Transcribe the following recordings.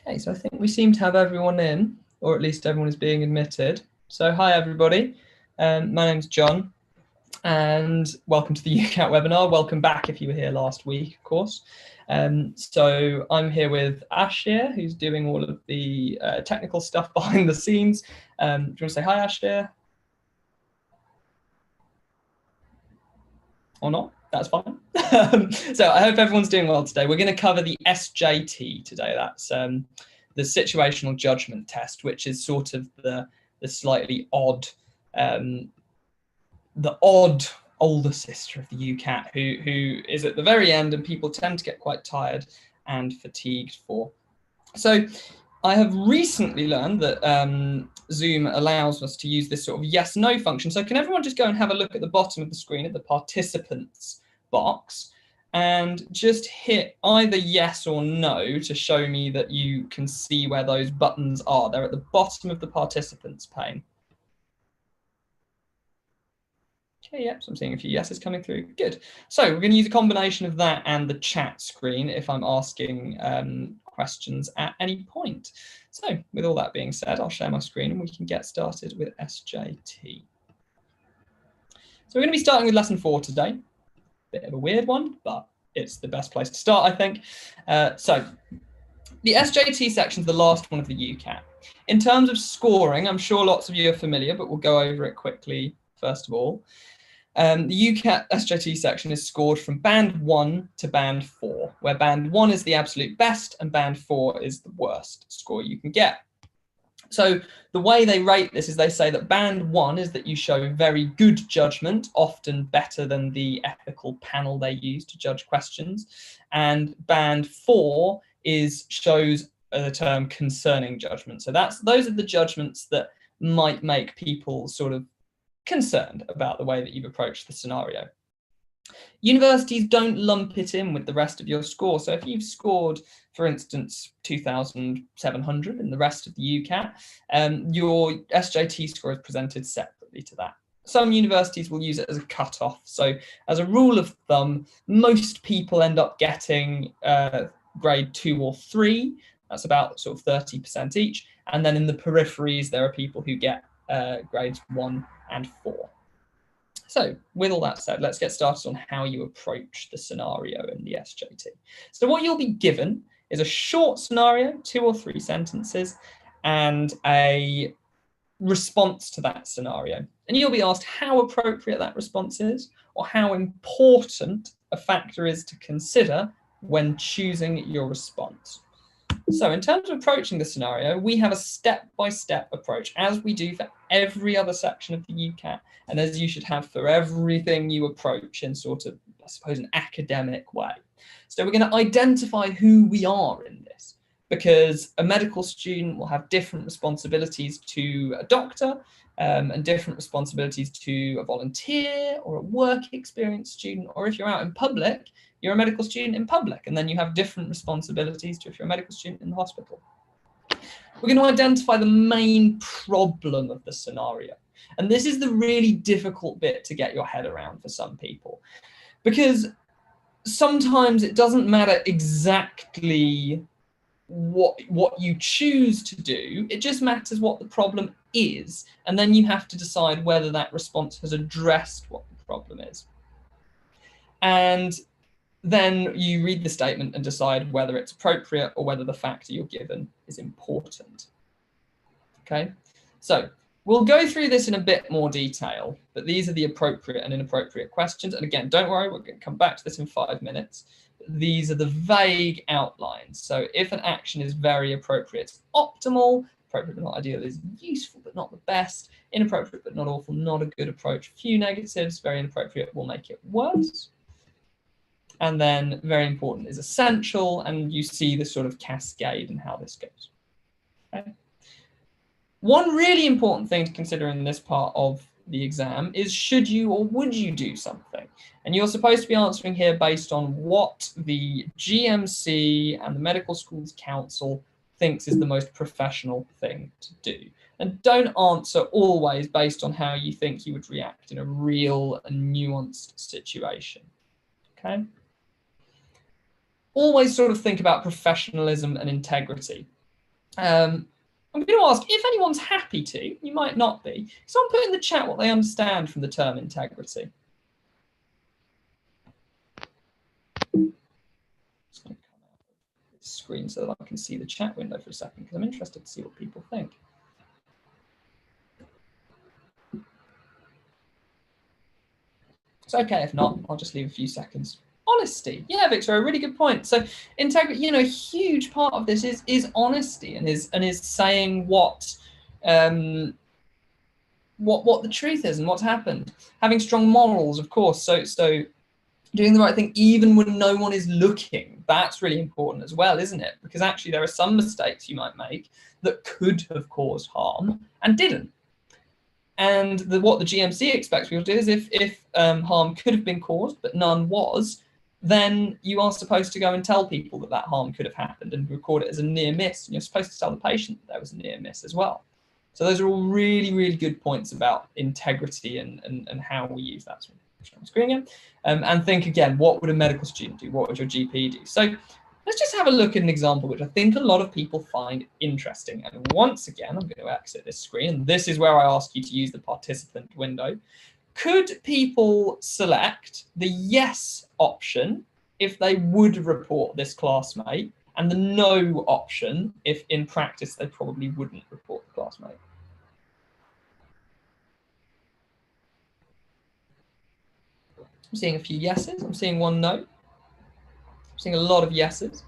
Okay, so I think we seem to have everyone in, or at least everyone is being admitted. So hi everybody, my name's John, and welcome to the UCAT webinar. Welcome back if you were here last week, of course. So I'm here with Ash here, who's doing all of the technical stuff behind the scenes. Do you want to say hi, Ash here? Or not? That's fine. So I hope everyone's doing well today. We're going to cover the SJT today. That's the situational judgment test, which is sort of the slightly odd, the odd older sister of the UCAT, who is at the very end and people tend to get quite tired and fatigued for. So I have recently learned that Zoom allows us to use this sort of yes/no function. So can everyone just go and have a look at the bottom of the screen at the participants box and just hit either yes or no to show me that you can see where those buttons are. They're at the bottom of the participants pane. Okay, yep, so I'm seeing a few yeses coming through. Good. So we're going to use a combination of that and the chat screen if I'm asking questions at any point. So with all that being said, I'll share my screen and we can get started with SJT. So we're going to be starting with lesson 4 today. Bit of a weird one, but it's the best place to start, I think. So the SJT section is the last one of the UCAT. In terms of scoring, I'm sure lots of you are familiar, but we'll go over it quickly first of all. The UCAT SJT section is scored from band 1 to band 4, where band 1 is the absolute best and band 4 is the worst score you can get. So the way they rate this is they say that band 1 is that you show very good judgment, often better than the ethical panel they use to judge questions. And band 4 shows the term concerning judgment. So those are the judgments that might make people sort of concerned about the way that you've approached the scenario. Universities don't lump it in with the rest of your score. So if you've scored, for instance, 2,700 in the rest of the UCAT, your SJT score is presented separately to that. Some universities will use it as a cutoff. So as a rule of thumb, most people end up getting grade 2 or 3. That's about sort of 30% each. And then in the peripheries, there are people who get grades 1 and 4. So with all that said, let's get started on how you approach the scenario in the SJT. So what you'll be given is a short scenario, 2 or 3 sentences, and a response to that scenario. And you'll be asked how appropriate that response is, or how important a factor is to consider when choosing your response. So in terms of approaching the scenario, we have a step-by-step approach, as we do for every other section of the UCAT, and as you should have for everything you approach in sort of, I suppose, an academic way. So we're going to identify who we are in this, because a medical student will have different responsibilities to a doctor, and different responsibilities to a volunteer or a work experience student, or if you're out in public, you're a medical student in public, and then you have different responsibilities to if you're a medical student in the hospital. We're going to identify the main problem of the scenario. And this is the really difficult bit to get your head around for some people, because sometimes it doesn't matter exactly what you choose to do, it just matters what the problem is, and then you have to decide whether that response has addressed what the problem is. And then you read the statement and decide whether it's appropriate or whether the factor you're given is important. Okay, so we'll go through this in a bit more detail, but these are the appropriate and inappropriate questions. And again, don't worry, we're going to come back to this in 5 minutes. These are the vague outlines. So if an action is very appropriate, it's optimal. Appropriate but not ideal is useful but not the best. Inappropriate but not awful, not a good approach. Few negatives, very inappropriate will make it worse. And then very important is essential, and you see the sort of cascade and how this goes. Okay. One really important thing to consider in this part of the exam is should you or would you do something? And you're supposed to be answering here based on what the GMC and the Medical Schools Council thinks is the most professional thing to do. And don't answer always based on how you think you would react in a real and nuanced situation. Okay? always sort of think about professionalism and integrity. I'm going to ask if anyone's happy to, you might not be. Someone put in the chat what they understand from the term integrity. Just going to come out of this screen so that I can see the chat window for a second, because I'm interested to see what people think. It's okay if not, I'll just leave a few seconds. Honesty. Yeah, Victor, a really good point. So integrity, you know, a huge part of this is honesty and is saying what the truth is and what's happened. Having strong morals, of course. So doing the right thing even when no one is looking. That's really important as well, isn't it? Because actually there are some mistakes you might make that could have caused harm and didn't. And what the GMC expects people to do is if harm could have been caused but none was, then you are supposed to go and tell people that that harm could have happened and record it as a near miss. And you're supposed to tell the patient that there was a near miss as well. So those are all really, really good points about integrity and how we use that. Screen again. And think again, what would a medical student do? What would your GP do? So let's just have a look at an example which I think a lot of people find interesting. And once again, I'm going to exit this screen. And this is where I ask you to use the participant window. Could people select the yes option if they would report this classmate and the no option if in practice they probably wouldn't report the classmate? I'm seeing a few yeses. I'm seeing one no. I'm seeing a lot of yeses.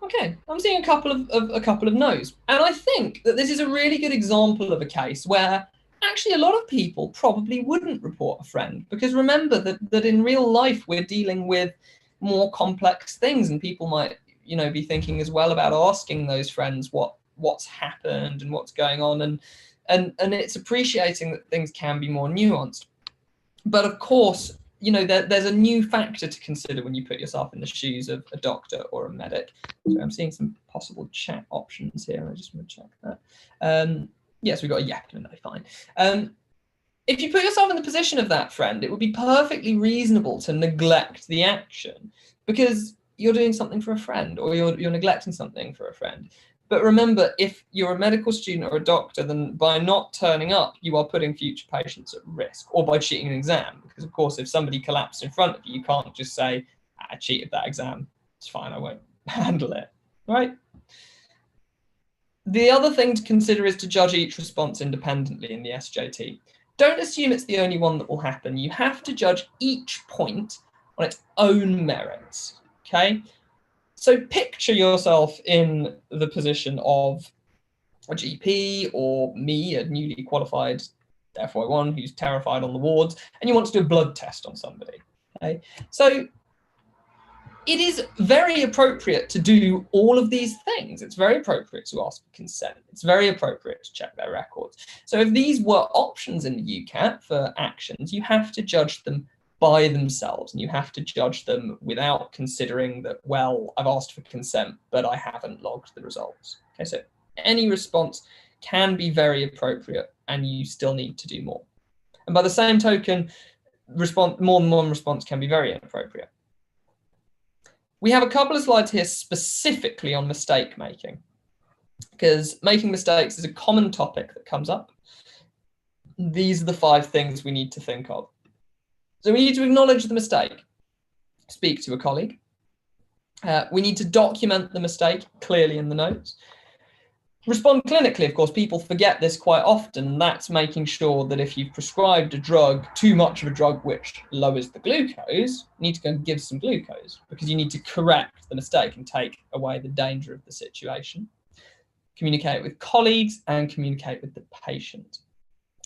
Okay, I'm seeing a couple of no's. And I think that this is a really good example of a case where actually a lot of people probably wouldn't report a friend, because remember that in real life we're dealing with more complex things, and people might, you know, be thinking as well about asking those friends what's happened and what's going on, and it's appreciating that things can be more nuanced. But of course, you know, there's a new factor to consider when you put yourself in the shoes of a doctor or a medic. So I'm seeing some possible chat options here. I just want to check that. Yes, we've got a yeah and a no, fine. If you put yourself in the position of that friend, it would be perfectly reasonable to neglect the action because you're doing something for a friend, or you're neglecting something for a friend. But remember, if you're a medical student or a doctor, then by not turning up, you are putting future patients at risk, or by cheating an exam. Because of course, if somebody collapsed in front of you, you can't just say, I cheated that exam. It's fine, I won't handle it, right? The other thing to consider is to judge each response independently in the SJT. Don't assume it's the only one that will happen. You have to judge each point on its own merits, okay? So picture yourself in the position of a GP or me, a newly qualified FY1 who's terrified on the wards, and you want to do a blood test on somebody, okay? So it is very appropriate to do all of these things. It's very appropriate to ask for consent. It's very appropriate to check their records. So if these were options in the UCAT for actions, you have to judge them by themselves, and you have to judge them without considering that, well, I've asked for consent, but I haven't logged the results. Okay, so any response can be very appropriate, and you still need to do more. And by the same token, more than one response can be very inappropriate. We have a couple of slides here specifically on mistake making, because making mistakes is a common topic that comes up. These are the 5 things we need to think of. So we need to acknowledge the mistake, speak to a colleague. We need to document the mistake clearly in the notes. Respond clinically, of course, people forget this quite often, and that's making sure that if you've prescribed a drug, too much of a drug which lowers the glucose, you need to go and give some glucose, because you need to correct the mistake and take away the danger of the situation. Communicate with colleagues and communicate with the patient.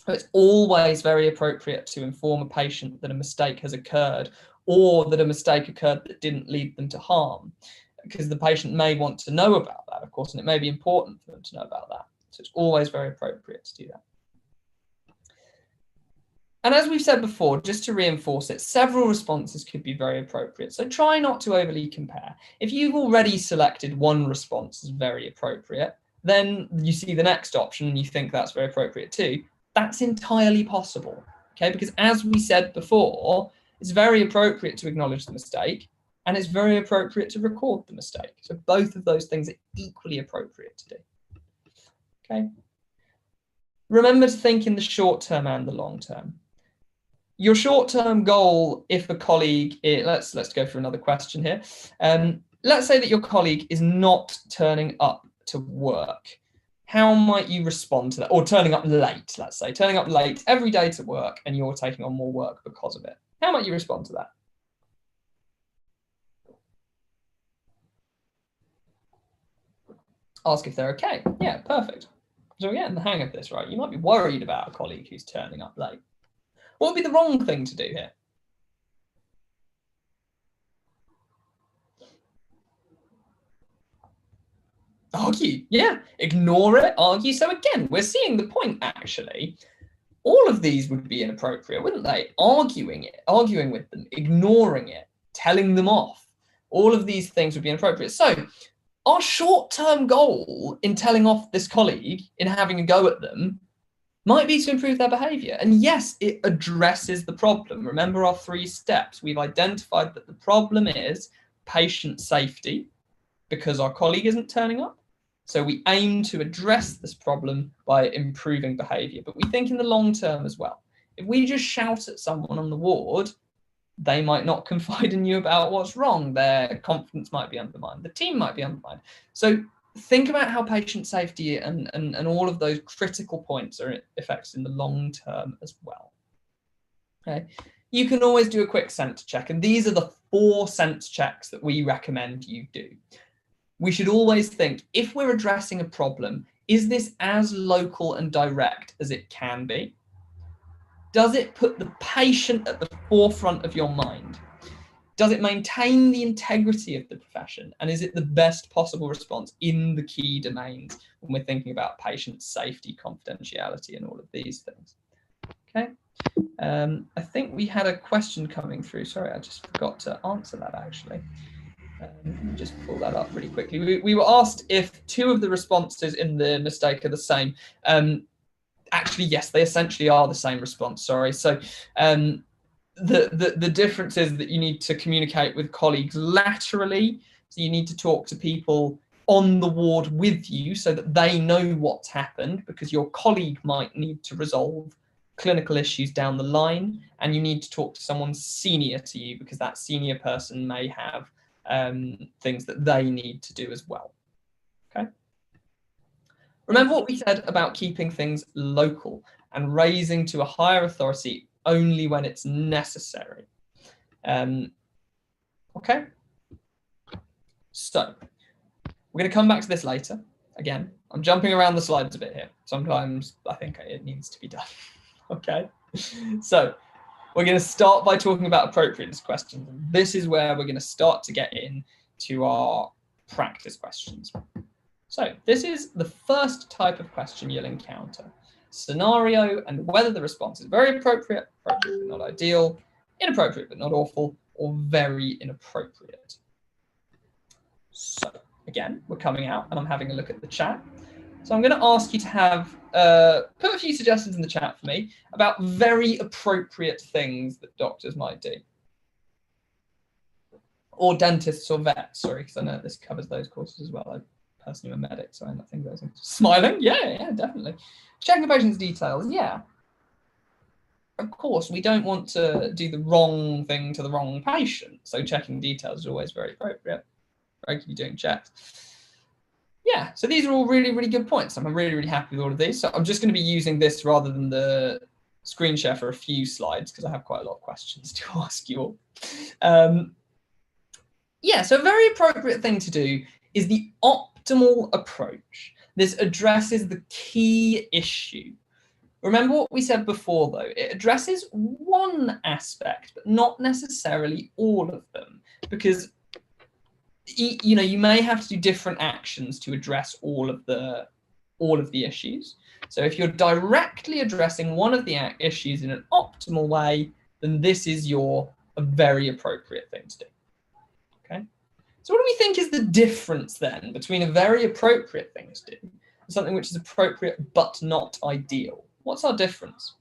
So it's always very appropriate to inform a patient that a mistake has occurred, or that a mistake occurred that didn't lead them to harm, because the patient may want to know about that, of course, and it may be important for them to know about that. So it's always very appropriate to do that. And as we've said before, just to reinforce it, several responses could be very appropriate. So try not to overly compare. If you've already selected one response as very appropriate, then you see the next option and you think that's very appropriate too. That's entirely possible, okay? Because as we said before, it's very appropriate to acknowledge the mistake. and it's very appropriate to record the mistake. So both of those things are equally appropriate to do. Okay. Remember to think in the short term and the long term. Your short-term goal, if a colleague, let's go for another question here. Let's say that your colleague is not turning up to work. How might you respond to that? Or turning up late, let's say, turning up late every day to work and you're taking on more work because of it. How might you respond to that? Ask if they're okay. Yeah, perfect. So we're getting the hang of this, right? You might be worried about a colleague who's turning up late. What would be the wrong thing to do here? Argue, yeah, ignore it, argue. So again, we're seeing the point actually. All of these would be inappropriate, wouldn't they? Arguing with them, ignoring it, telling them off. All of these things would be inappropriate. So our short-term goal in telling off this colleague, in having a go at them, might be to improve their behavior. And yes, it addresses the problem. Remember our 3 steps. We've identified that the problem is patient safety because our colleague isn't turning up. So we aim to address this problem by improving behavior, but we think in the long term as well. If we just shout at someone on the ward, they might not confide in you about what's wrong. Their confidence might be undermined. The team might be undermined. So think about how patient safety and all of those critical points are affected in the long term as well. Okay. You can always do a quick sense check, and these are the 4 sense checks that we recommend you do. We should always think, if we're addressing a problem, is this as local and direct as it can be? Does it put the patient at the forefront of your mind? Does it maintain the integrity of the profession? And is it the best possible response in the key domains when we're thinking about patient safety, confidentiality, and all of these things? Okay. I think we had a question coming through. Sorry, I just forgot to answer that actually. Let me just pull that up really quickly. We were asked if 2 of the responses in the mistake are the same. Actually, yes, they essentially are the same response. Sorry. So the difference is that you need to communicate with colleagues laterally. So you need to talk to people on the ward with you so that they know what's happened, because your colleague might need to resolve clinical issues down the line, and you need to talk to someone senior to you because that senior person may have things that they need to do as well. Okay. Remember what we said about keeping things local and raising to a higher authority only when it's necessary. Okay. So we're going to come back to this later. Again, I'm jumping around the slides a bit here. Sometimes I think it needs to be done. Okay. So we're going to start by talking about appropriateness questions. This is where we're going to start to get into our practice questions. So this is the first type of question you'll encounter. Scenario and whether the response is very appropriate, appropriate but not ideal, inappropriate but not awful, or very inappropriate. So again, we're coming out and I'm having a look at the chat. So I'm going to ask you to have put a few suggestions in the chat for me about very appropriate things that doctors might do. Or dentists or vets, sorry, because I know this covers those courses as well. I personally am a medic, so I know things. Smiling, yeah, definitely. Checking a patient's details, yeah. Of course, we don't want to do the wrong thing to the wrong patient, so checking details is always very appropriate. Regularly doing checks. Yeah, so these are all really, really good points. I'm really, really happy with all of these. So I'm just going to be using this rather than the screen share for a few slides because I have quite a lot of questions to ask you all. Yeah, so a very appropriate thing to do is the optimal approach. This addresses the key issue. Remember what we said before, though. It addresses one aspect, but not necessarily all of them, because you may have to do different actions to address all of the issues. So if you're directly addressing one of the issues in an optimal way, then this is a very appropriate thing to do. Okay. So what do we think is the difference then between a very appropriate thing to do and something which is appropriate but not ideal? What's our difference?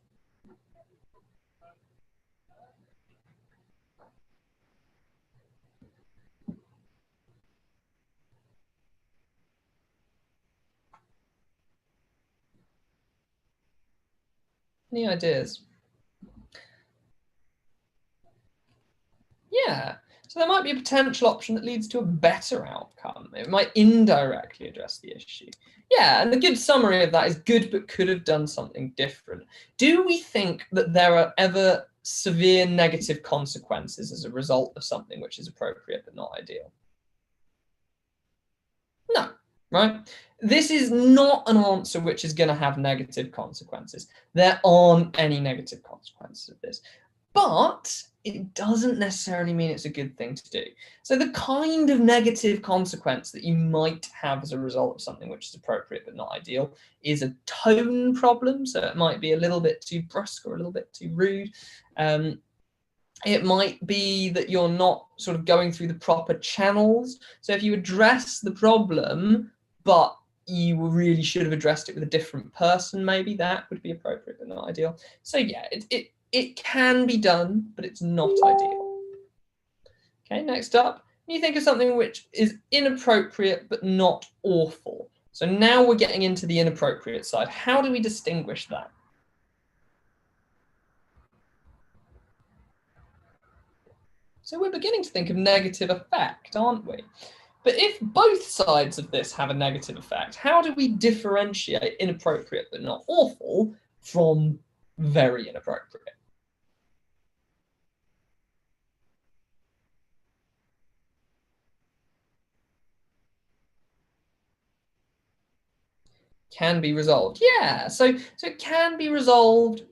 Any ideas? Yeah. So there might be a potential option that leads to a better outcome. It might indirectly address the issue. Yeah, and the good summary of that is good, but could have done something different. Do we think that there are ever severe negative consequences as a result of something which is appropriate but not ideal? No, right? This is not an answer which is going to have negative consequences. There aren't any negative consequences of this. But it doesn't necessarily mean it's a good thing to do. So the kind of negative consequence that you might have as a result of something which is appropriate but not ideal is a tone problem. So it might be a little bit too brusque or a little bit too rude. It might be that you're not sort of going through the proper channels. So if you address the problem, but you really should have addressed it with a different person, maybe that would be appropriate but not ideal. So yeah, it can be done, but it's not ideal. Okay, next up, you think of something which is inappropriate but not awful. So now we're getting into the inappropriate side. How do we distinguish that? So we're beginning to think of negative effect, aren't we? But if both sides of this have a negative effect, how do we differentiate inappropriate but not awful from very inappropriate? Can be resolved. Yeah, so it can be resolved,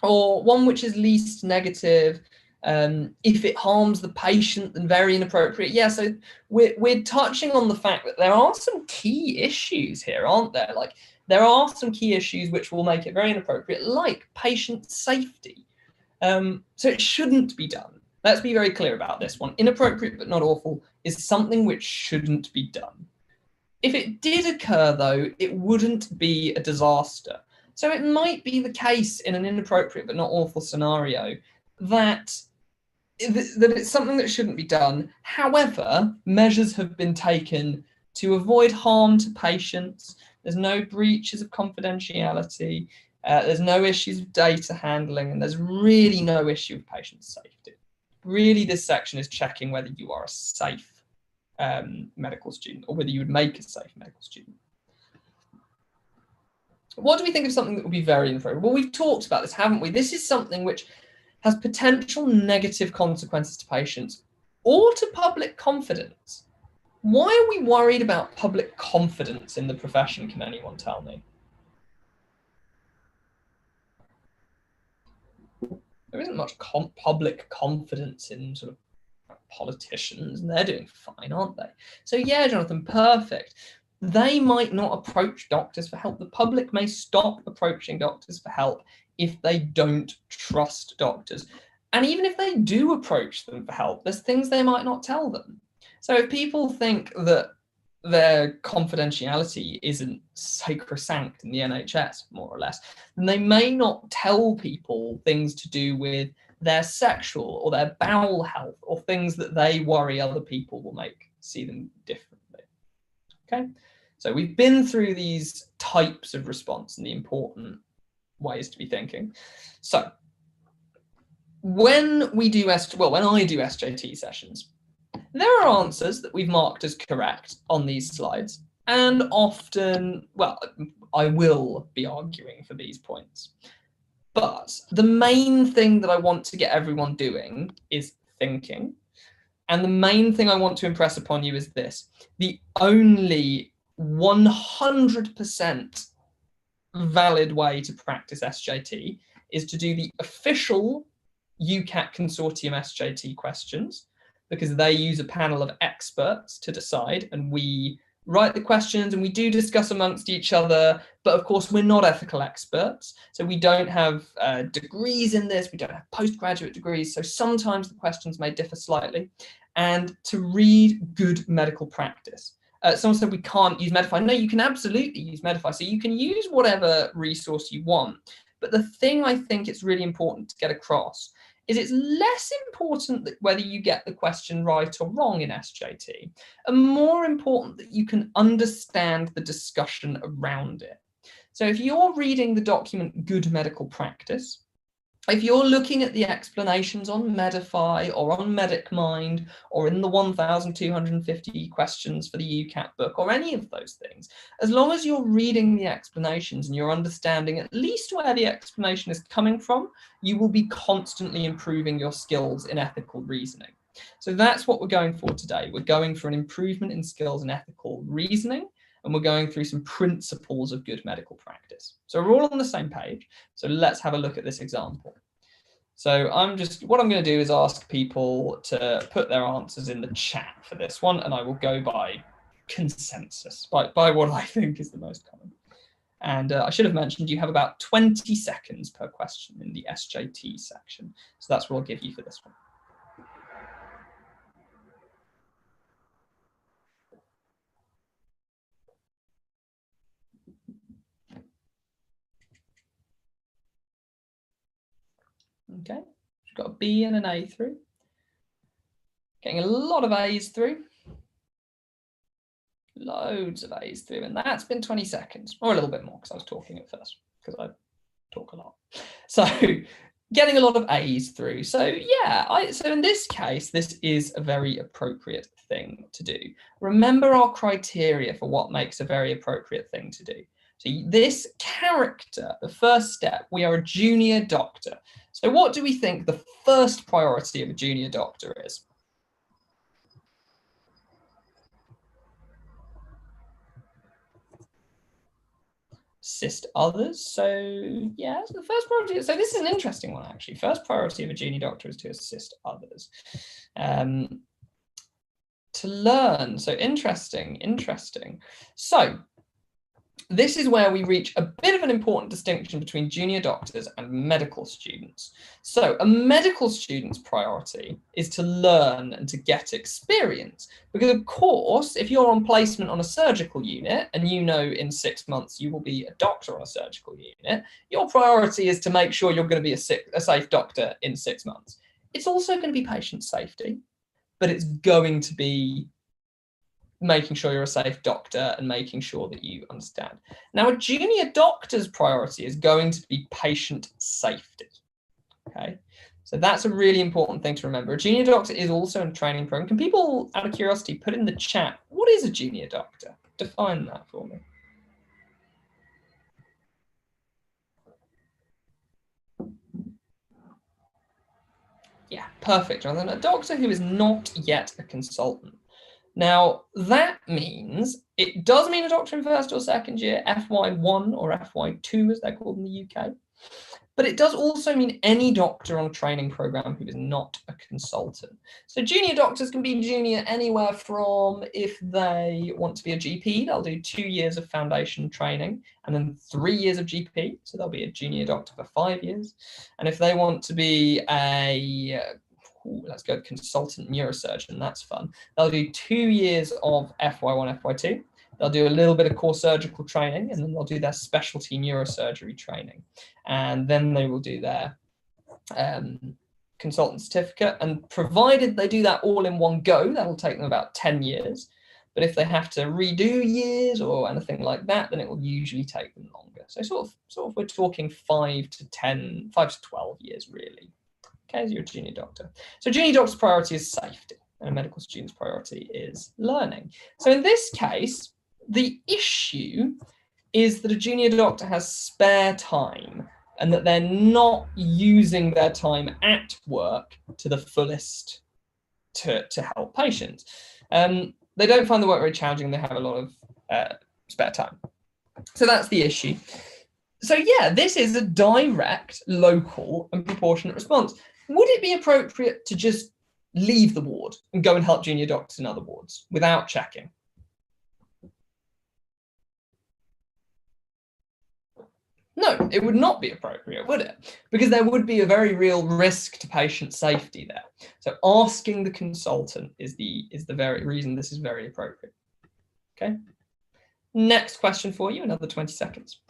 or one which is least negative. If it harms the patient, then very inappropriate. Yeah, so we're touching on the fact that there are some key issues here, aren't there? Like there are some key issues which will make it very inappropriate, like patient safety. So it shouldn't be done. Let's be very clear about this one. Inappropriate but not awful is something which shouldn't be done. If it did occur, though, it wouldn't be a disaster. So it might be the case in an inappropriate but not awful scenario that it's something that shouldn't be done. However, measures have been taken to avoid harm to patients. There's no breaches of confidentiality. There's no issues of data handling, and there's really no issue of patient safety. Really, this section is checking whether you are a safe medical student, or whether you would make a safe medical student. What do we think of something that would be very inappropriate? Well, we've talked about this, haven't we? This is something which has potential negative consequences to patients or to public confidence. Why are we worried about public confidence in the profession? Can anyone tell me? There isn't much public confidence in sort of politicians, and they're doing fine, aren't they? So yeah, Jonathan, perfect. They might not approach doctors for help. The public may stop approaching doctors for help if they don't trust doctors. And even if they do approach them for help, there's things they might not tell them. So if people think that their confidentiality isn't sacrosanct in the NHS, more or less, then they may not tell people things to do with their sexual or their bowel health, or things that they worry other people will see them differently. Okay, so we've been through these types of response and the important ways to be thinking. So when I do SJT sessions, there are answers that we've marked as correct on these slides, and often, well, I will be arguing for these points. But the main thing that I want to get everyone doing is thinking. And the main thing I want to impress upon you is this: the only 100% valid way to practice SJT is to do the official UCAT Consortium SJT questions, because they use a panel of experts to decide, and we write the questions and we do discuss amongst each other. But of course, we're not ethical experts, so we don't have degrees in this. We don't have postgraduate degrees, so sometimes the questions may differ slightly. And to read good medical practice. Someone said we can't use Medify. No, you can absolutely use Medify. So you can use whatever resource you want. But the thing I think it's really important to get across is it's less important that whether you get the question right or wrong in SJT, and more important that you can understand the discussion around it. So if you're reading the document Good Medical Practice, if you're looking at the explanations on Medify or on MedicMind or in the 1,250 questions for the UCAT book or any of those things, as long as you're reading the explanations and you're understanding at least where the explanation is coming from, you will be constantly improving your skills in ethical reasoning. So that's what we're going for today. We're going for an improvement in skills in ethical reasoning, and we're going through some principles of good medical practice. So we're all on the same page. So let's have a look at this example. So what I'm going to do is ask people to put their answers in the chat for this one, and I will go by consensus, by what I think is the most common. And I should have mentioned you have about 20 seconds per question in the SJT section. So that's what I'll give you for this one. Okay, we've got a B and an A through. Getting a lot of A's through. Loads of A's through, and that's been 20 seconds, or a little bit more because I was talking at first, because I talk a lot. So getting a lot of A's through. So yeah, so in this case, this is a very appropriate thing to do. Remember our criteria for what makes a very appropriate thing to do. So this character, the first step, we are a junior doctor. So what do we think the first priority of a junior doctor is? Assist others. So yeah, so the first priority. So this is an interesting one, actually. First priority of a junior doctor is to assist others. To learn. So interesting. So this is where we reach a bit of an important distinction between junior doctors and medical students. So a medical student's priority is to learn and to get experience. Because of course, if you're on placement on a surgical unit and you know in 6 months you will be a doctor on a surgical unit, your priority is to make sure you're going to be a safe doctor in 6 months. It's also going to be patient safety, but it's going to be making sure you're a safe doctor and making sure that you understand. Now, a junior doctor's priority is going to be patient safety. Okay, so that's a really important thing to remember. A junior doctor is also in a training program. Can people, out of curiosity, put in the chat, what is a junior doctor? Define that for me. Yeah, perfect. And then a doctor who is not yet a consultant. Now, that means, it does mean a doctor in first or second year, FY1 or FY2 as they're called in the UK, but it does also mean any doctor on a training program who is not a consultant. So junior doctors can be junior anywhere from, if they want to be a GP, they'll do 2 years of foundation training and then 3 years of GP, so they'll be a junior doctor for 5 years. And if they want to be a let's go consultant neurosurgeon, that's fun. They'll do 2 years of FY1, FY2. They'll do a little bit of core surgical training, and then they'll do their specialty neurosurgery training. And then they will do their consultant certificate. And provided they do that all in one go, that'll take them about 10 years. But if they have to redo years or anything like that, then it will usually take them longer. So sort of we're talking 5 to 12 years, really. Okay, as you're a junior doctor. So junior doctor's priority is safety, and a medical student's priority is learning. So in this case, the issue is that a junior doctor has spare time and that they're not using their time at work to the fullest to help patients. They don't find the work very challenging. They have a lot of spare time. So that's the issue. So yeah, this is a direct, local, and proportionate response. Would it be appropriate to just leave the ward and go and help junior doctors in other wards without checking? No, it would not be appropriate, would it? Because there would be a very real risk to patient safety there. So asking the consultant is the very reason this is very appropriate. Okay. Next question for you, another 20 seconds.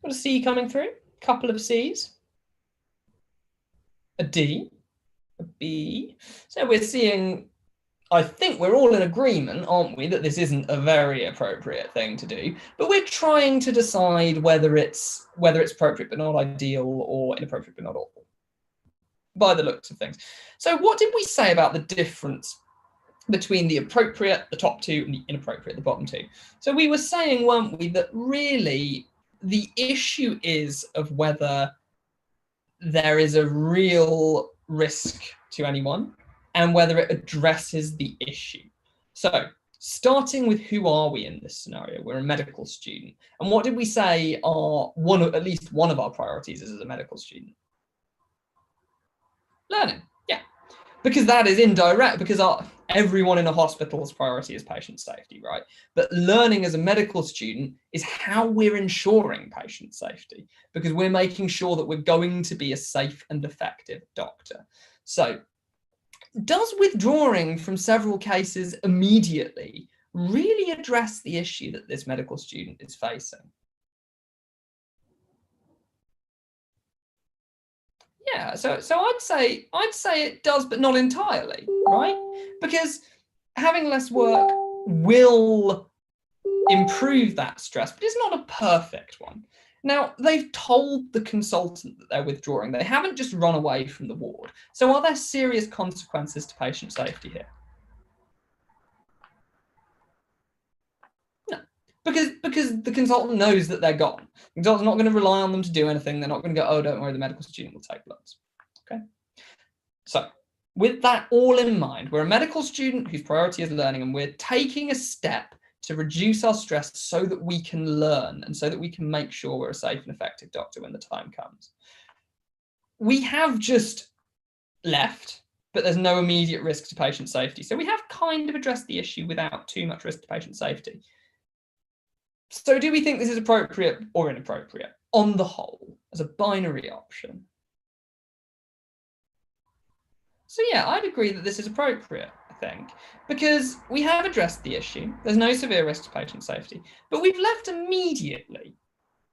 Got a C coming through, a couple of C's, a D, a B. So we're seeing, I think we're all in agreement, aren't we, that this isn't a very appropriate thing to do, but we're trying to decide whether it's appropriate but not ideal or inappropriate but not awful, by the looks of things. So what did we say about the difference between the appropriate, the top two, and the inappropriate, the bottom two? So we were saying, weren't we, that really the issue is of whether there is a real risk to anyone and whether it addresses the issue. So starting with who are we in this scenario? We're a medical student. And what did we say are at least one of our priorities is as a medical student? Learning, yeah. Because that is indirect, because everyone in a hospital's priority is patient safety, right? But learning as a medical student is how we're ensuring patient safety, because we're making sure that we're going to be a safe and effective doctor. So does withdrawing from several cases immediately really address the issue that this medical student is facing? Yeah, so I'd say it does, but not entirely, right? Because having less work will improve that stress, but it's not a perfect one. Now, they've told the consultant that they're withdrawing. They haven't just run away from the ward. So are there serious consequences to patient safety here? No, because the consultant knows that they're gone. The consultant's not going to rely on them to do anything. They're not going to go, oh, don't worry, the medical student will take bloods. Okay. So with that all in mind, we're a medical student whose priority is learning, and we're taking a step to reduce our stress so that we can learn and so that we can make sure we're a safe and effective doctor when the time comes. We have just left, but there's no immediate risk to patient safety. So we have kind of addressed the issue without too much risk to patient safety. So do we think this is appropriate or inappropriate on the whole as a binary option? So yeah, I'd agree that this is appropriate, I think, because we have addressed the issue. There's no severe risk to patient safety, but we've left immediately.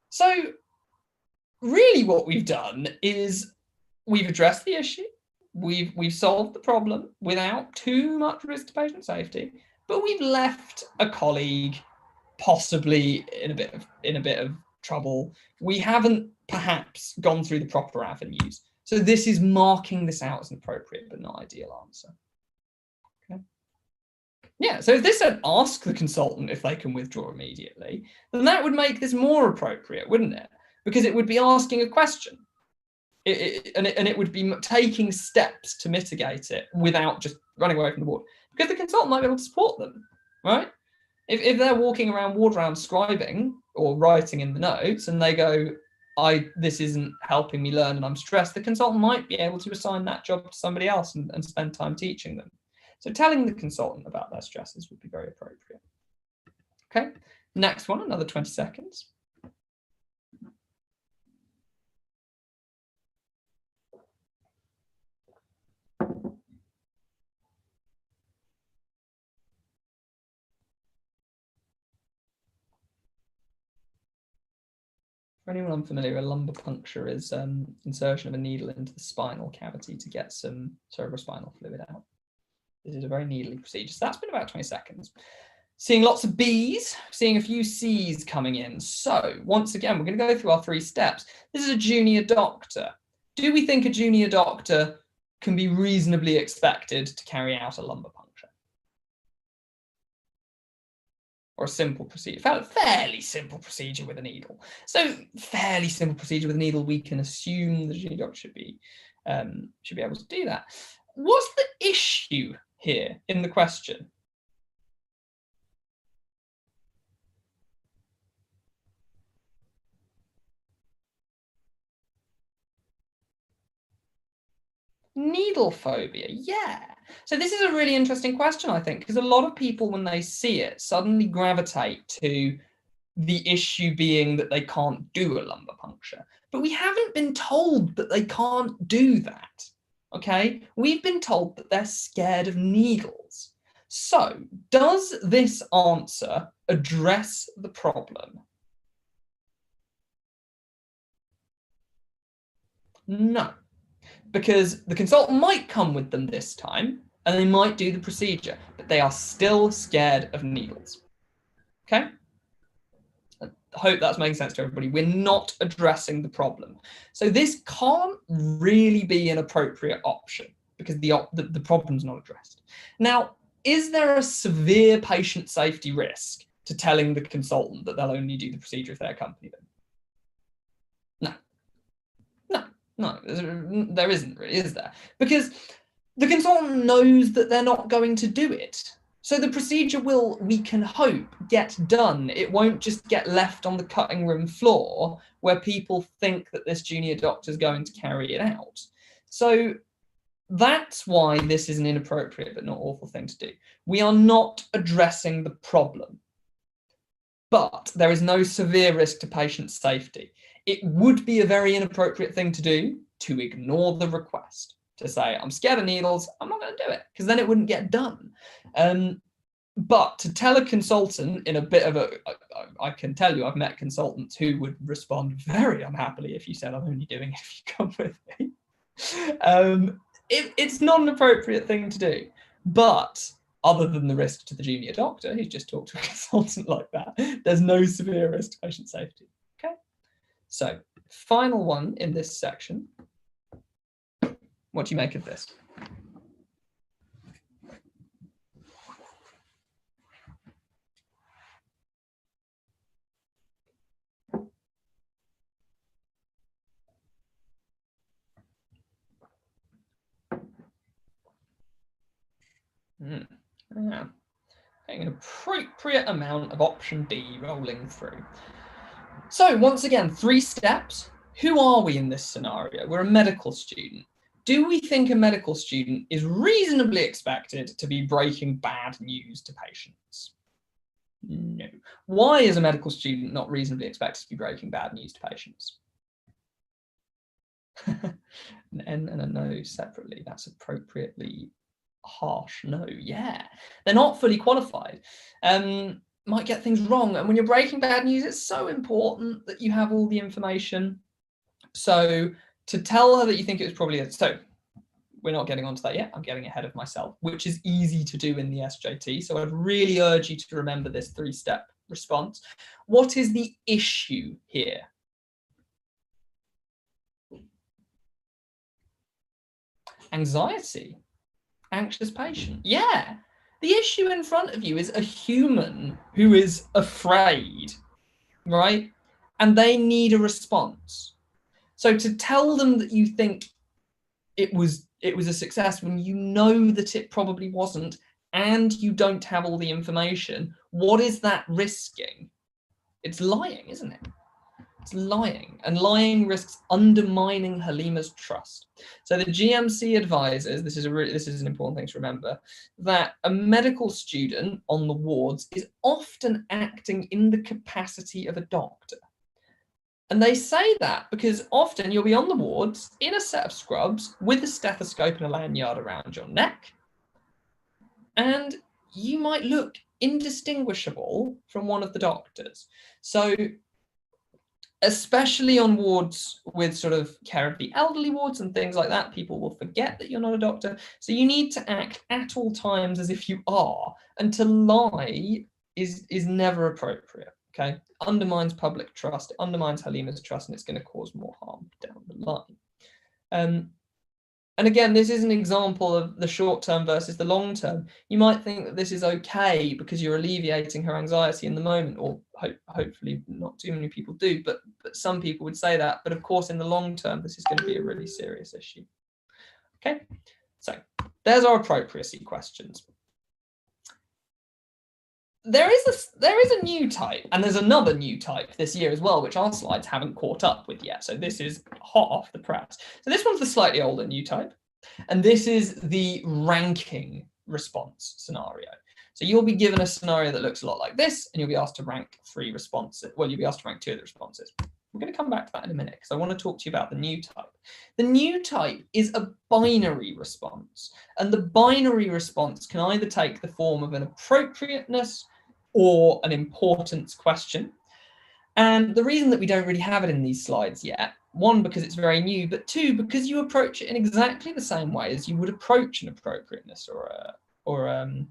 So really what we've done is we've addressed the issue. We've solved the problem without too much risk to patient safety, but we've left a colleague possibly in a bit of trouble. We haven't perhaps gone through the proper avenues. So this is marking this out as an appropriate but not ideal answer. Okay. Yeah, so if this said ask the consultant if they can withdraw immediately, then that would make this more appropriate, wouldn't it? Because it would be asking a question. And it would be taking steps to mitigate it without just running away from the ward. Because the consultant might be able to support them, right? If they're walking around ward rounds scribing or writing in the notes and they go, this isn't helping me learn and I'm stressed, the consultant might be able to assign that job to somebody else and spend time teaching them. So telling the consultant about their stresses would be very appropriate. Okay, next one, another 20 seconds. For anyone unfamiliar, a lumbar puncture is insertion of a needle into the spinal cavity to get some cerebrospinal fluid out. This is a very needly procedure. So that's been about 20 seconds. Seeing lots of B's, seeing a few C's coming in. So once again, we're going to go through our 3 steps. This is a junior doctor. Do we think a junior doctor can be reasonably expected to carry out a lumbar puncture? Or a simple procedure, fairly simple procedure with a needle. So fairly simple procedure with a needle, we can assume the junior doctor should be able to do that. What's the issue here in the question? Needle phobia, yeah. So this is a really interesting question, I think, because a lot of people, when they see it, suddenly gravitate to the issue being that they can't do a lumbar puncture. But we haven't been told that they can't do that, okay? We've been told that they're scared of needles. So does this answer address the problem? No, because the consultant might come with them this time and they might do the procedure, but they are still scared of needles. Okay? I hope that's making sense to everybody. We're not addressing the problem. So this can't really be an appropriate option because the problem's not addressed. Now, is there a severe patient safety risk to telling the consultant that they'll only do the procedure if they accompany them? No, there isn't really, is there? Because the consultant knows that they're not going to do it. So the procedure will, we can hope, get done. It won't just get left on the cutting room floor where people think that this junior doctor is going to carry it out. So that's why this is an inappropriate but not awful thing to do. We are not addressing the problem, but there is no severe risk to patient safety. It would be a very inappropriate thing to do to ignore the request, to say, I'm scared of needles, I'm not going to do it, because then it wouldn't get done. But to tell a consultant in a bit of a, I can tell you, I've met consultants who would respond very unhappily if you said, I'm only doing it if you come with me. It's not an appropriate thing to do. But other than the risk to the junior doctor who's just talked to a consultant like that, there's no severe risk to patient safety. Okay. So, final one in this section. What do you make of this? Yeah. An appropriate amount of option D rolling through. So once again, 3 steps. Who are we in this scenario? We're a medical student. Do we think a medical student is reasonably expected to be breaking bad news to patients? No. Why is a medical student not reasonably expected to be breaking bad news to patients? An N and a no separately. That's appropriately harsh. No, yeah. They're not fully qualified. Might get things wrong. And when you're breaking bad news, it's so important that you have all the information. So to tell her that you think it was probably so we're not getting onto that yet. I'm getting ahead of myself, which is easy to do in the SJT. So I'd really urge you to remember this 3-step response. What is the issue here? Anxiety. Anxious patient. Yeah. The issue in front of you is a human who is afraid, right? And they need a response. So to tell them that you think it was a success when you know that it probably wasn't, and you don't have all the information, what is that risking? It's lying, isn't it? It's lying, and lying risks undermining Halima's trust. So the GMC advises, this is an important thing to remember, that a medical student on the wards is often acting in the capacity of a doctor. And they say that because often you'll be on the wards in a set of scrubs with a stethoscope and a lanyard around your neck, and you might look indistinguishable from one of the doctors. So especially on wards with sort of care of the elderly wards and things like that, people will forget that you're not a doctor. So you need to act at all times as if you are, and to lie is never appropriate. Okay, undermines public trust, it undermines Halima's trust, and it's going to cause more harm down the line. And again, this is an example of the short term versus the long term. You might think that this is okay because you're alleviating her anxiety in the moment, or hopefully not too many people do, but some people would say that. But of course, in the long term, this is going to be a really serious issue. Okay, so there's our appropriacy questions. There is a new type, and there's another new type this year as well, which our slides haven't caught up with yet. So this is hot off the press. So this one's the slightly older new type, and this is the ranking response scenario. So you'll be given a scenario that looks a lot like this, and you'll be asked to rank 3 responses. Well, you'll be asked to rank 2 of the responses. We're going to come back to that in a minute because I want to talk to you about the new type. The new type is a binary response, and the binary response can either take the form of an appropriateness or an importance question. And the reason that we don't really have it in these slides yet One, because it's very new, but two, because you approach it in exactly the same way as you would approach an appropriateness or an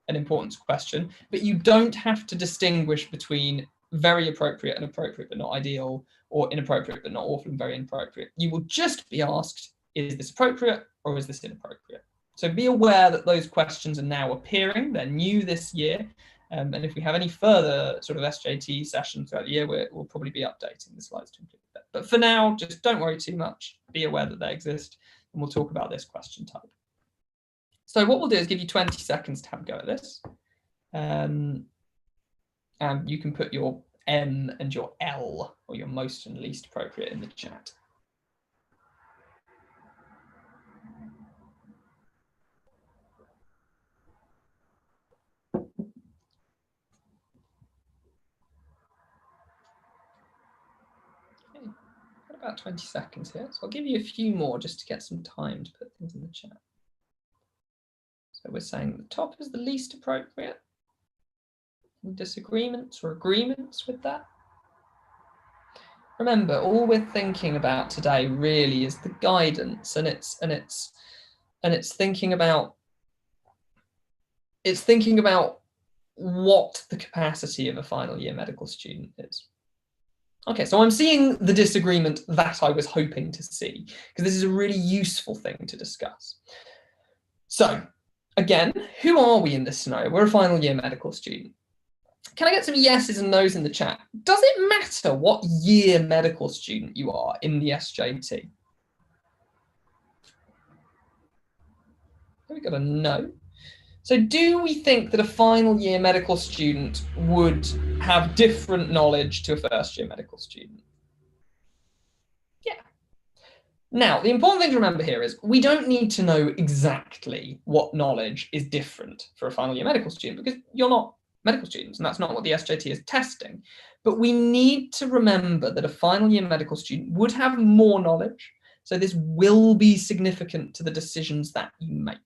importance question, but you don't have to distinguish between very appropriate and appropriate but not ideal, or inappropriate but not awful and very inappropriate. You will just be asked, is this appropriate or is this inappropriate? So be aware that those questions are now appearing. They're new this year. And if we have any further sort of SJT sessions throughout the year, we'll probably be updating the slides to include that. But for now, just don't worry too much. Be aware that they exist, and we'll talk about this question type. So what we'll do is give you 20 seconds to have a go at this. And you can put your M and your L, or your most and least appropriate, in the chat. About 20 seconds here, so I'll give you a few more just to get some time to put things in the chat. So we're saying the top is the least appropriate. Any disagreements or agreements with that? Remember, all we're thinking about today really is the guidance, and it's thinking about what the capacity of a final year medical student is. Okay, so I'm seeing the disagreement that I was hoping to see, because this is a really useful thing to discuss. So, again, who are we in this scenario? We're a final year medical student. Can I get some yeses and nos in the chat? Does it matter what year medical student you are in the SJT? We got a no. So do we think that a final year medical student would have different knowledge to a first year medical student? Yeah. Now, the important thing to remember here is we don't need to know exactly what knowledge is different for a final year medical student, because you're not medical students, and that's not what the SJT is testing. But we need to remember that a final year medical student would have more knowledge. So this will be significant to the decisions that you make.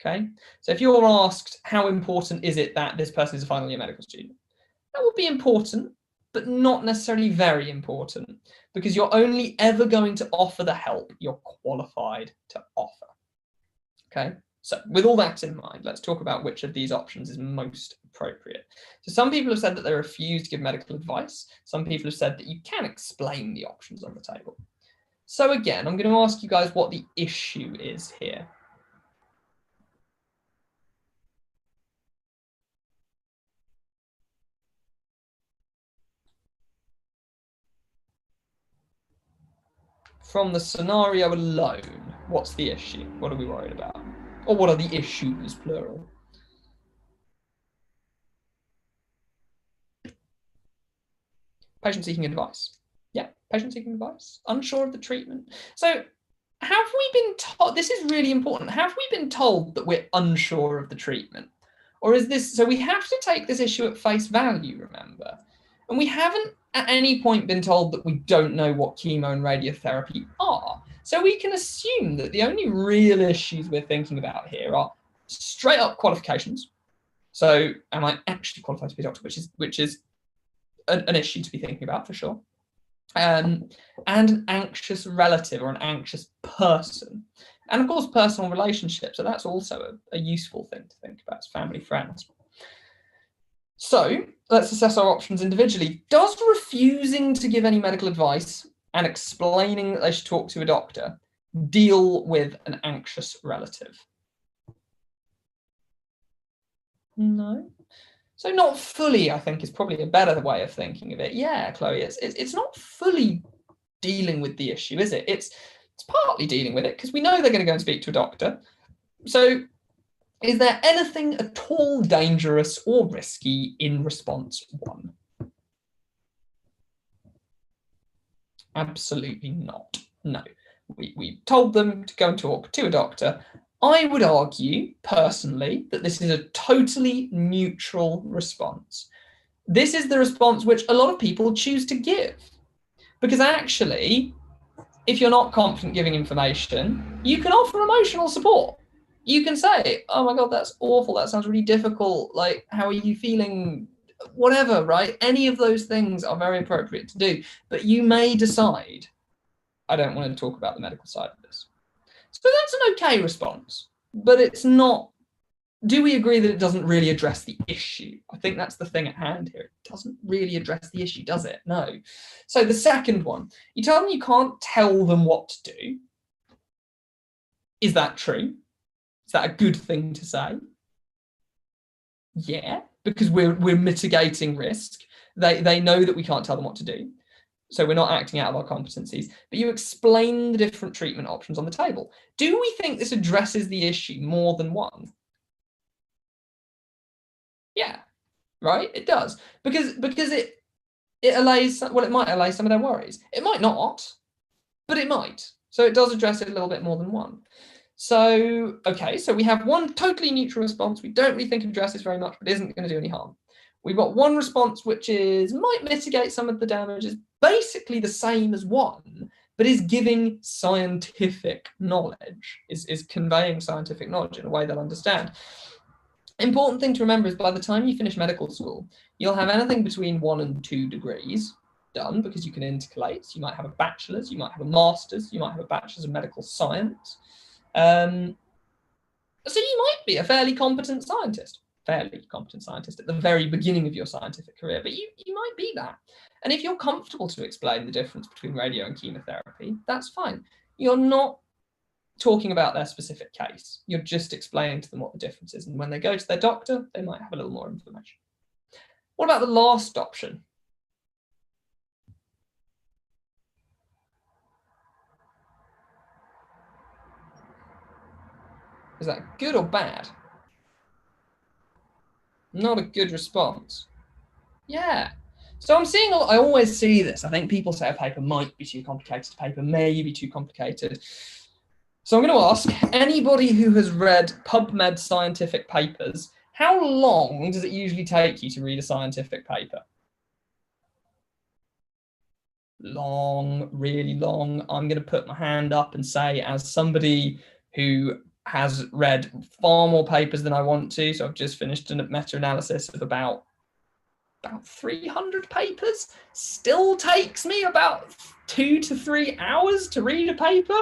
Okay, so if you're asked how important is it that this person is a final year medical student, that would be important, but not necessarily very important, because you're only ever going to offer the help you're qualified to offer. Okay, so with all that in mind, let's talk about which of these options is most appropriate. So some people have said that they refuse to give medical advice. Some people have said that you can explain the options on the table. So again, I'm going to ask you guys what the issue is here. From the scenario alone, what's the issue? What are we worried about? Or what are the issues, plural? Patient seeking advice. Yeah, patient seeking advice. Unsure of the treatment. So have we been told, this is really important, have we been told that we're unsure of the treatment? Or is this, so we have to take this issue at face value, remember? And we haven't at any point been told that we don't know what chemo and radiotherapy are. So we can assume that the only real issues we're thinking about here are straight up qualifications. So am I actually qualified to be a doctor, which is an issue to be thinking about for sure. And an anxious relative or an anxious person. And of course, personal relationships. So that's also a useful thing to think about as family, friends. So let's assess our options individually. Does refusing to give any medical advice and explaining that they should talk to a doctor deal with an anxious relative? No. So not fully, I think, is probably a better way of thinking of it. Yeah, Chloe, it's not fully dealing with the issue, is it? It's partly dealing with it because we know they're going to go and speak to a doctor. So is there anything at all dangerous or risky in response 1? Absolutely not. No. We told them to go and talk to a doctor. I would argue, personally, that this is a totally neutral response. This is the response which a lot of people choose to give. Because actually, if you're not confident giving information, you can offer emotional support. You can say, oh my God, that's awful. That sounds really difficult. Like, how are you feeling? Whatever, right? Any of those things are very appropriate to do. But you may decide I don't want to talk about the medical side of this. So that's an okay response, but it's not. Do we agree that it doesn't really address the issue? I think that's the thing at hand here. It doesn't really address the issue, does it? No. So the second one, you tell them you can't tell them what to do. Is that true? Is that a good thing to say? Yeah, because we're mitigating risk. They know that we can't tell them what to do. So we're not acting out of our competencies, but you explain the different treatment options on the table. Do we think this addresses the issue more than one? Yeah, right, it does. Because it allays, well, it might allay some of their worries. It might not, but it might. So it does address it a little bit more than one. So, okay, so we have one totally neutral response. We don't really think it addresses very much, but isn't going to do any harm. We've got one response which might mitigate some of the damage, is basically the same as one, but is giving scientific knowledge, is conveying scientific knowledge in a way they'll understand. Important thing to remember is by the time you finish medical school, you'll have anything between 1 and 2 degrees done, because you can intercalate. You might have a bachelor's, you might have a master's, you might have a bachelor's of medical science. So you might be a fairly competent scientist at the very beginning of your scientific career, but you might be that. And if you're comfortable to explain the difference between radio and chemotherapy, that's fine. You're not talking about their specific case. You're just explaining to them what the difference is. And when they go to their doctor, they might have a little more information. What about the last option? Is that good or bad? Not a good response. Yeah. So I'm seeing, I always see this. I think people say a paper might be too complicated, a paper may be too complicated. So I'm going to ask anybody who has read PubMed scientific papers, how long does it usually take you to read a scientific paper? Long, really long. I'm going to put my hand up and say, as somebody who has read far more papers than I want to, so I've just finished a meta-analysis of about 300 papers, still takes me about 2 to 3 hours to read a paper.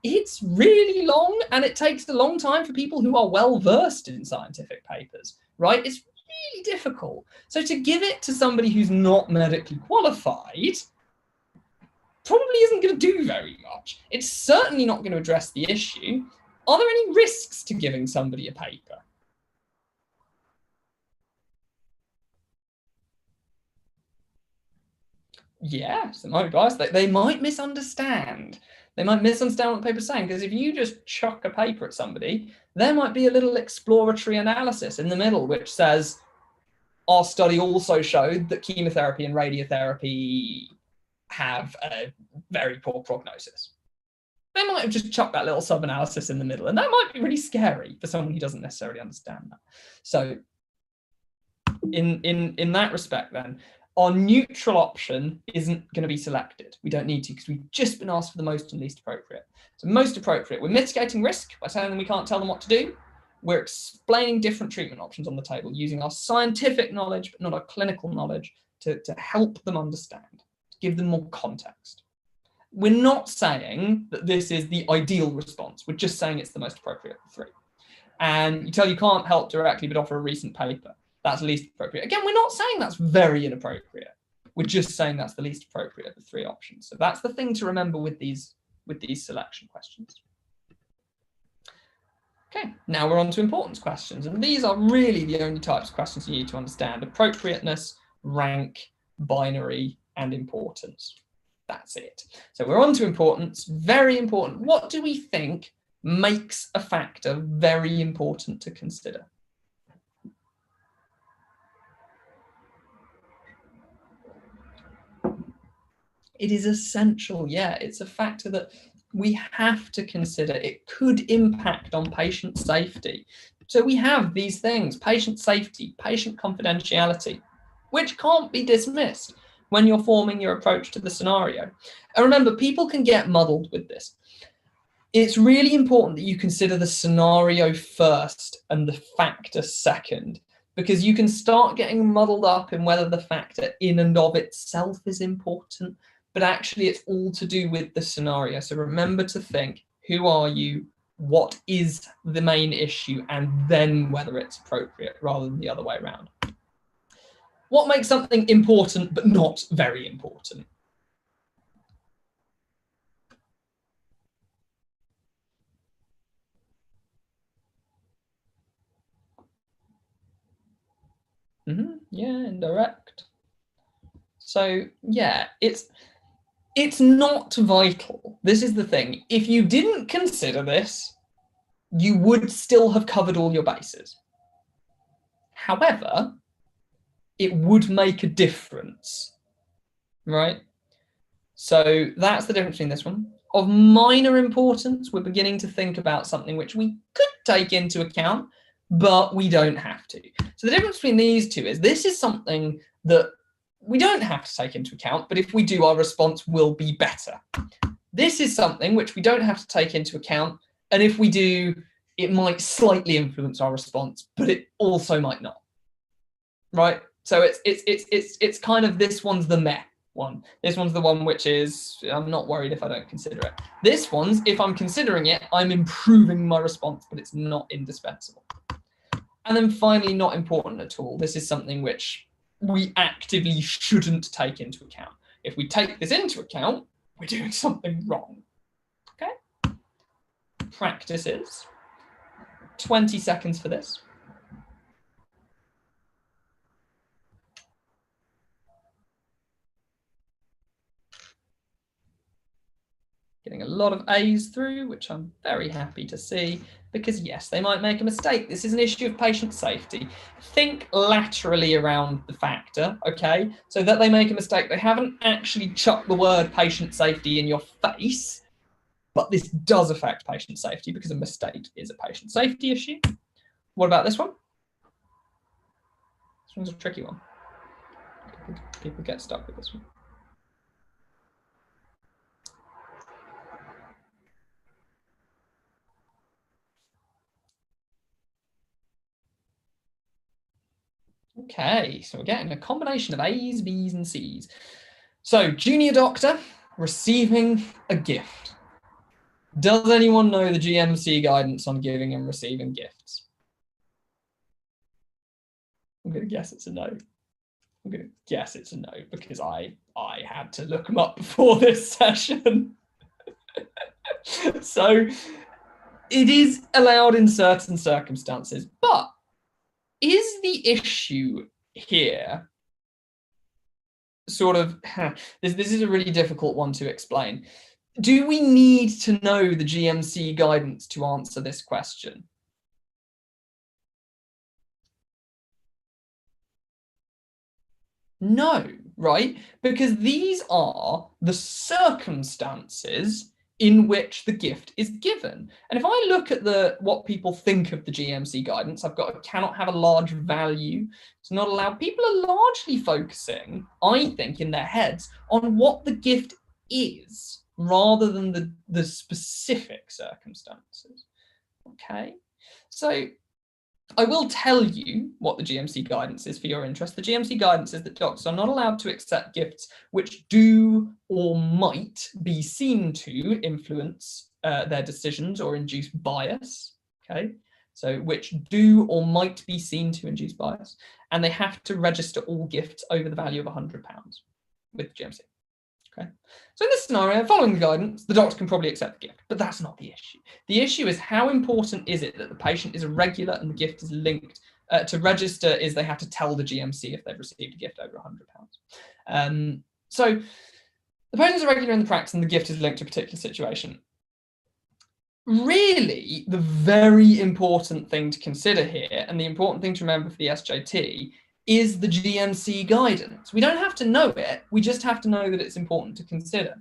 It's really long, and it takes a long time for people who are well versed in scientific papers, right? It's really difficult. So to give it to somebody who's not medically qualified probably isn't going to do very much. It's certainly not going to address the issue. Are there any risks to giving somebody a paper? Yes, there might be bias. They might misunderstand. They might misunderstand what the paper's saying, because if you just chuck a paper at somebody, there might be a little exploratory analysis in the middle which says, our study also showed that chemotherapy and radiotherapy have a very poor prognosis. They might have just chucked that little sub-analysis in the middle, and that might be really scary for someone who doesn't necessarily understand that. So in that respect, then, our neutral option isn't going to be selected. We don't need to, because we've just been asked for the most and least appropriate. So most appropriate, we're mitigating risk by telling them we can't tell them what to do. We're explaining different treatment options on the table using our scientific knowledge, but not our clinical knowledge, to help them understand, to give them more context. We're not saying that this is the ideal response. We're just saying it's the most appropriate of the three. And you can't help directly, but offer a recent paper. That's least appropriate. Again, we're not saying that's very inappropriate. We're just saying that's the least appropriate of the three options. So that's the thing to remember with these selection questions. Okay, now we're on to importance questions. And these are really the only types of questions you need to understand: appropriateness, rank, binary, and importance. That's it. So we're on to importance. Very important. What do we think makes a factor very important to consider? It is essential. Yeah, it's a factor that we have to consider. It could impact on patient safety. So we have these things: patient safety, patient confidentiality, which can't be dismissed when you're forming your approach to the scenario. And remember, people can get muddled with this. It's really important that you consider the scenario first and the factor second, because you can start getting muddled up in whether the factor in and of itself is important. but actually it's all to do with the scenario. So remember to think, who are you? What is the main issue? And then whether it's appropriate rather than the other way around. What makes something important but not very important? Yeah, indirect. So yeah, it's not vital. This is the thing. If you didn't consider this, you would still have covered all your bases. However, it would make a difference, right? So that's the difference between this one. Of minor importance, we're beginning to think about something which we could take into account, but we don't have to. So the difference between these two is this is something that we don't have to take into account, but if we do, our response will be better. This is something which we don't have to take into account, and if we do, it might slightly influence our response, but it also might not, right? So it's kind of, this one's the meh one. This one's the one which is, I'm not worried if I don't consider it. This one's, if I'm considering it, I'm improving my response, but it's not indispensable. And then finally, not important at all. This is something which we actively shouldn't take into account. If we take this into account, we're doing something wrong. Okay? Practices. 20 seconds for this. Getting a lot of A's through, which I'm very happy to see, because yes, they might make a mistake. This is an issue of patient safety. Think laterally around the factor, okay? So that they make a mistake. They haven't actually chucked the word patient safety in your face, but this does affect patient safety because a mistake is a patient safety issue. What about this one? This one's a tricky one. People get stuck with this one. Okay, so we're getting a combination of A's, B's, and C's. So, junior doctor receiving a gift. Does anyone know the GMC guidance on giving and receiving gifts? I'm going to guess it's a no. I'm going to guess it's a no because I had to look them up before this session. So, it is allowed in certain circumstances, but is the issue here sort of, this is a really difficult one to explain. Do we need to know the GMC guidance to answer this question? No, right? Because these are the circumstances in which the gift is given. And if I look at what people think of the GMC guidance, I've got cannot have a large value. It's not allowed. People are largely focusing, I think, in their heads on what the gift is rather than the specific circumstances. Okay, so I will tell you what the GMC guidance is for your interest. The GMC guidance is that doctors are not allowed to accept gifts which do or might be seen to influence their decisions or induce bias. Okay, so which do or might be seen to induce bias, and they have to register all gifts over the value of £100 with GMC. Okay, so in this scenario, following the guidance, the doctor can probably accept the gift, but that's not the issue. The issue is how important is it that the patient is a regular and the gift is linked. To register is they have to tell the GMC if they've received a gift over £100. So the patient's a regular in the practice and the gift is linked to a particular situation. Really, the very important thing to consider here, and the important thing to remember for the SJT, is the GMC guidance. We don't have to know it, we just have to know that it's important to consider.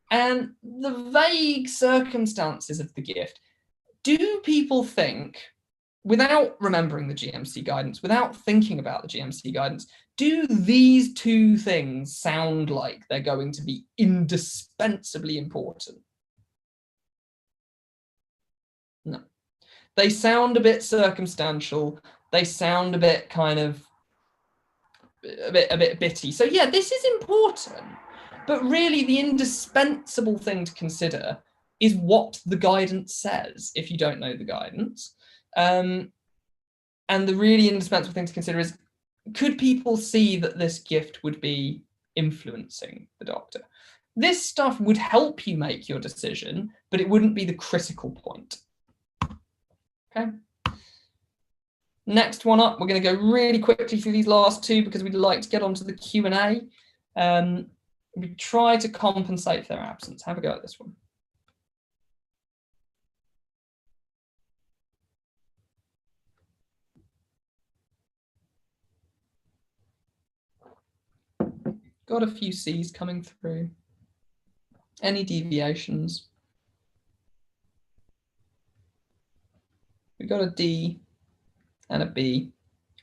And the vague circumstances of the gift, do people think, without remembering the GMC guidance, without thinking about the GMC guidance, do these two things sound like they're going to be indispensably important? No. They sound a bit circumstantial, they sound a bit kind of a bit bitty. So yeah, this is important, But really, the indispensable thing to consider is what the guidance says if you don't know the guidance. And the really indispensable thing to consider is, could people see that this gift would be influencing the doctor? This stuff would help you make your decision, but it wouldn't be the critical point. Okay. Next one up, we're going to go really quickly through these last two because we'd like to get onto the Q&A. We try to compensate for their absence. Have a go at this one. Got a few C's coming through. Any deviations? We got a D and a B.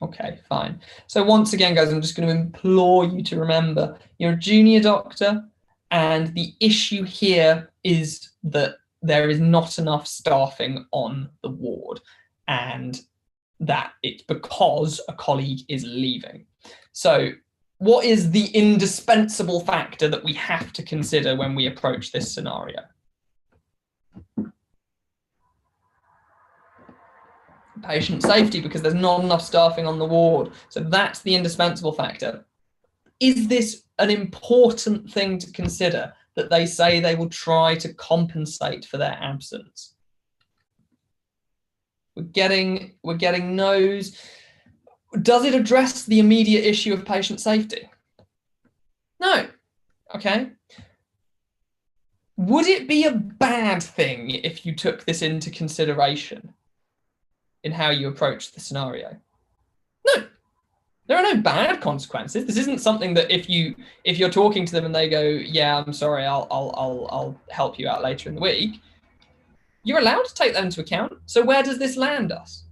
Okay, fine. So once again, guys, I'm just going to implore you to remember you're a junior doctor, and the issue here is that there is not enough staffing on the ward, and that it's because a colleague is leaving. So what is the indispensable factor that we have to consider when we approach this scenario? Patient safety, because there's not enough staffing on the ward. So that's the indispensable factor. Is this an important thing to consider, that they say they will try to compensate for their absence? We're getting no's. Does it address the immediate issue of patient safety? No. Okay. Would it be a bad thing if you took this into consideration in how you approach the scenario? No. There are no bad consequences. This isn't something that if you're talking to them and they go, yeah, I'm sorry, I'll help you out later in the week, you're allowed to take that into account. So where does this land us?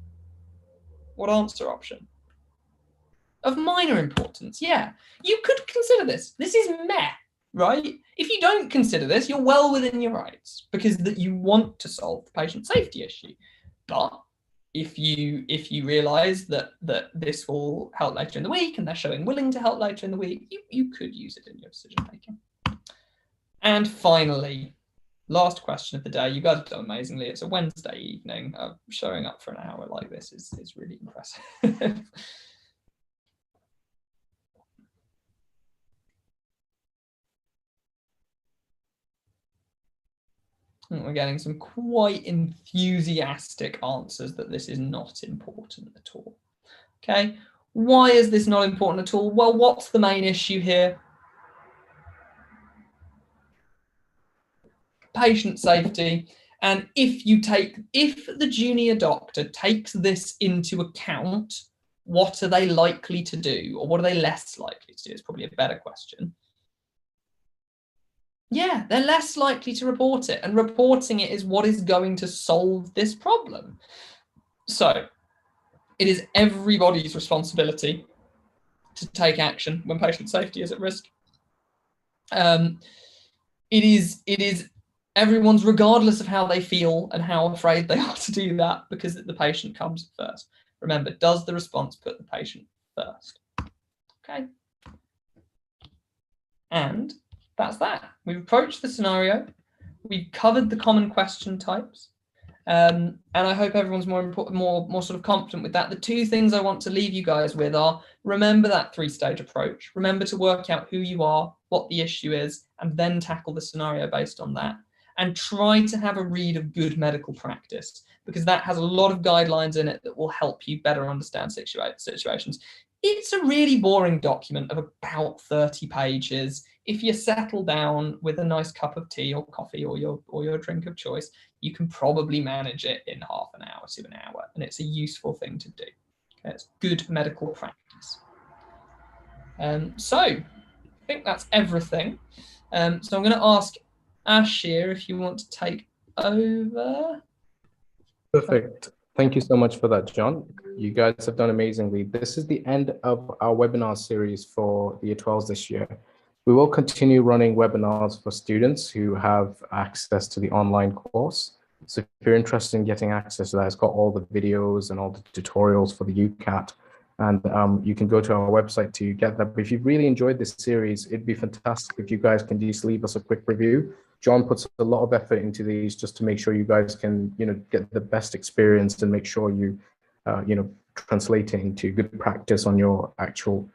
What answer option? Of minor importance, yeah. You could consider this. This is meh, right? If you don't consider this, you're well within your rights because that you want to solve the patient safety issue. But if you realise that this will help later in the week and they're showing willing to help later in the week, you could use it in your decision making. And finally, last question of the day. You guys have done amazingly. It's a Wednesday evening. Showing up for an hour like this is really impressive. We're getting some quite enthusiastic answers that this is not important at all. Okay, why is this not important at all? Well, what's the main issue here? Patient safety. And if the junior doctor takes this into account, what are they likely to do? Or what are they less likely to do? It's probably a better question. Yeah, they're less likely to report it, and reporting it is what is going to solve this problem. So it is everybody's responsibility to take action when patient safety is at risk. It is everyone's, regardless of how they feel and how afraid they are to do that, because the patient comes first. Remember, does the response put the patient first? Okay. And that's that. We've approached the scenario. We've covered the common question types. And I hope everyone's more sort of confident with that. The two things I want to leave you guys with are, remember that three-stage approach. Remember to work out who you are, what the issue is, and then tackle the scenario based on that. And try to have a read of good medical practice, because that has a lot of guidelines in it that will help you better understand situations. It's a really boring document of about 30 pages. If you settle down with a nice cup of tea or coffee or your drink of choice, you can probably manage it in half an hour to an hour, and it's a useful thing to do. Okay, it's good medical practice. So I think that's everything. So I'm going to ask Ashir if you want to take over. Perfect. Thank you so much for that, John. You guys have done amazingly. This is the end of our webinar series for the Year 12s this year. We will continue running webinars for students who have access to the online course. So if you're interested in getting access to that, it's got all the videos and all the tutorials for the UCAT and you can go to our website to get that. But if you've really enjoyed this series, it'd be fantastic if you guys can just leave us a quick review. John puts a lot of effort into these just to make sure you guys can, get the best experience and make sure you, translate it into good practice on your actual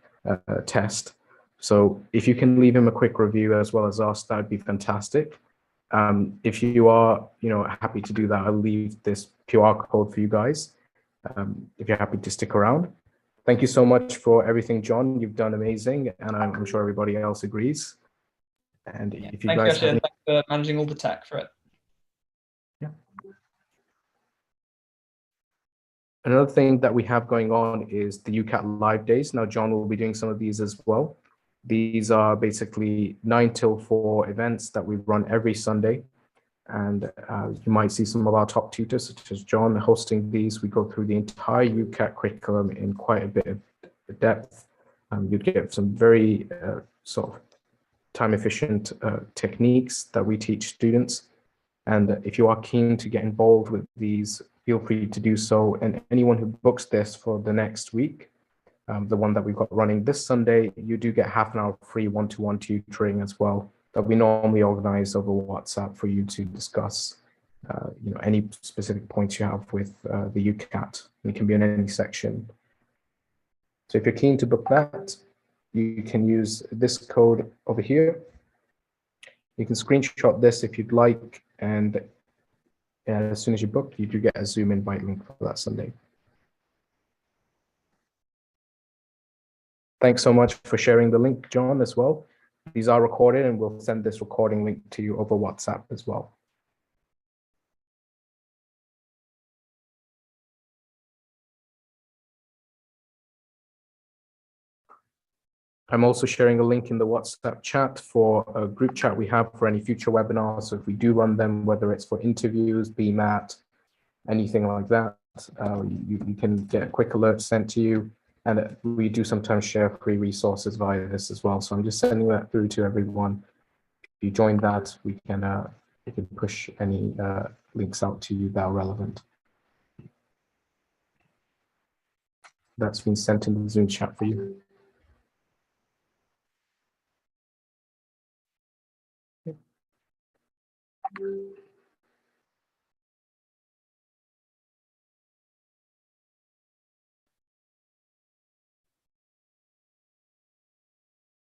test. So if you can leave him a quick review as well as us, that would be fantastic. If you are, happy to do that, I'll leave this QR code for you guys. If you're happy to stick around. Thank you so much for everything, John. You've done amazing, and I'm sure everybody else agrees. And if you guys have any... Thanks for managing all the tech for it. Yeah. Another thing that we have going on is the UCAT Live Days. Now, John will be doing some of these as well. These are basically 9 till 4 events that we run every Sunday. And you might see some of our top tutors, such as John, hosting these. We go through the entire UCAT curriculum in quite a bit of depth. You'd get some very sort of time-efficient techniques that we teach students. And if you are keen to get involved with these, feel free to do so. And anyone who books this for the next week, the one that we've got running this Sunday, you do get half an hour free one-to-one tutoring as well, that we normally organize over WhatsApp for you to discuss, any specific points you have with the UCAT. It can be in any section. So if you're keen to book that, you can use this code over here. You can screenshot this if you'd like, and as soon as you book, you do get a Zoom invite link for that Sunday. Thanks so much for sharing the link, John, as well. These are recorded, and we'll send this recording link to you over WhatsApp as well. I'm also sharing a link in the WhatsApp chat for a group chat we have for any future webinars. So if we do run them, whether it's for interviews, BMAT, anything like that, you can get a quick alert sent to you. And we do sometimes share free resources via this as well. So I'm just sending that through to everyone. If you join that, we can push any links out to you that are relevant. That's been sent in the Zoom chat for you.